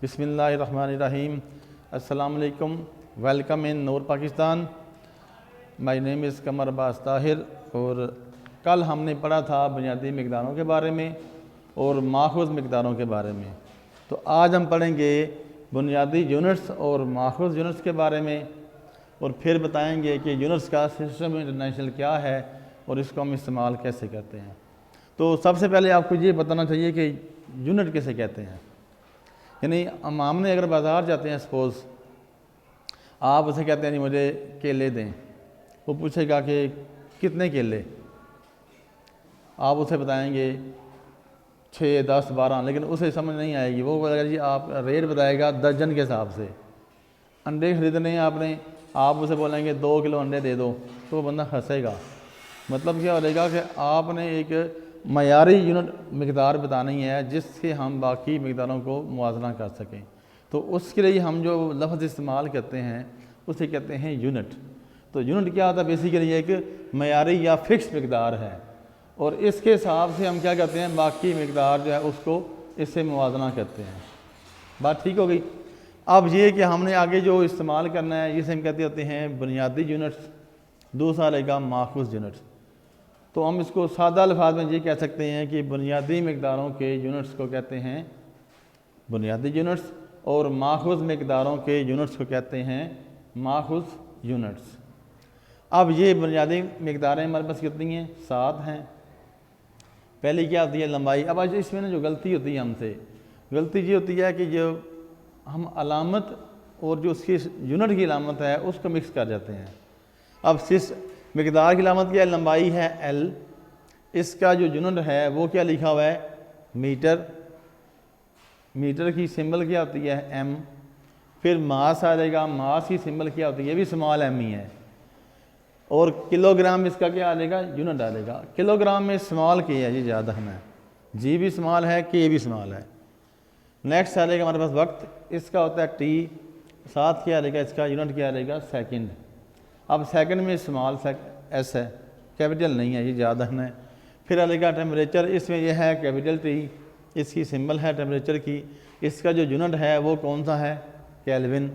बिस्मिल्लाहिर्रहमानिर्रहीम। अस्सलाम वालेकुम। Welcome in Noor Pakistan. My name is Qamar Abbas Tahir. और कल हमने पढ़ा था बुनियादी मिक़दारों के बारे में और माखूज़ मिक़दारों के बारे में। तो आज हम पढ़ेंगे बुनियादी यूनिट्स और माखूज़ यूनिट्स के बारे में, और फिर बताएंगे कि यूनिट्स का सिस्टम इंटरनेशनल क्या है और इसको हम इस्तेमाल कैसे करते हैं। तो सबसे पहले आपको ये बताना चाहिए कि यूनिट किसे कहते हैं। यानी हम आमने अगर बाज़ार जाते हैं, सपोज़ आप उसे कहते हैं जी मुझे केले दें, वो पूछेगा कि कितने केले, आप उसे बताएंगे 6, 10, 12, लेकिन उसे समझ नहीं आएगी। वो बोलेगा जी आप रेट बताएगा दर्जन के हिसाब से। अंडे ख़रीदने हैं आपने, आप उसे बोलेंगे 2 किलो अंडे दे दो, तो वो बंदा हंसेगा। मतलब क्या हो जाएगा कि आपने एक मयारी यूनिट मिक़दार बतानी है जिससे हम बाकी मिक़दारों को मुआवजा कर सकें। तो उसके लिए हम जो लफ्ज़ इस्तेमाल करते हैं उसे कहते हैं यूनिट। तो यूनिट क्या होता है? बेसिकली एक मयारी या फ़िक्स मिक़दार है, और इसके हिसाब से हम क्या करते हैं, बाकी मिक़दार जो है उसको इससे मुआवजा करते हैं। बात ठीक हो गई। अब ये कि हमने आगे जो इस्तेमाल करना है जिसे हम कहते होते हैं बुनियादी यूनिट्स, दूसरा रहेगा माखूज़ यूनिट्स। तो हम इसको सादा अल्फाज में ये कह सकते हैं कि बुनियादी मिक़दारों के यूनिट्स को कहते हैं बुनियादी यूनिट्स, और माखूज़ मिक़दारों के यूनिट्स को कहते हैं माखूज़ यूनिट्स। अब ये बुनियादी मिक़दारें हमारे पास कितनी हैं? 7 हैं। पहली क्या होती है? लंबाई। अब आज इसमें ना जो गलती होती है हमसे, गलती ये होती है कि जो हम अलामत और जो उसकी यूनिट की अलामत है उसको मिक्स कर जाते हैं। अब सिस मिक़दार की अलामत क्या है? लंबाई है L, इसका जो यूनिट है वो क्या लिखा हुआ है? मीटर। मीटर की सिंबल क्या होती है? M। फिर मास आ जाएगा, मास की सिंबल क्या होती है? ये भी स्मॉल m ही है। और किलोग्राम इसका क्या आ जाएगा? यूनिट आ जाएगा। किलोग्राम में स्मॉल के है, ये ज़्यादा है, G भी स्मॉल है, K भी स्मॉल है। नेक्स्ट आ जाएगा हमारे पास वक्त, इसका होता है T, साथ क्या आ जाएगा? इसका यूनिट क्या आ जाएगा? सेकंड। अब सेकंड में स्मॉल s है, कैपिटल नहीं है, ये ज़्यादा है। फिर आ जाएगा टेम्परेचर, इसमें यह है कैपिटल T, इसकी सिंबल है टेम्परेचर की। इसका जो यूनिट है वो कौन सा है? केल्विन।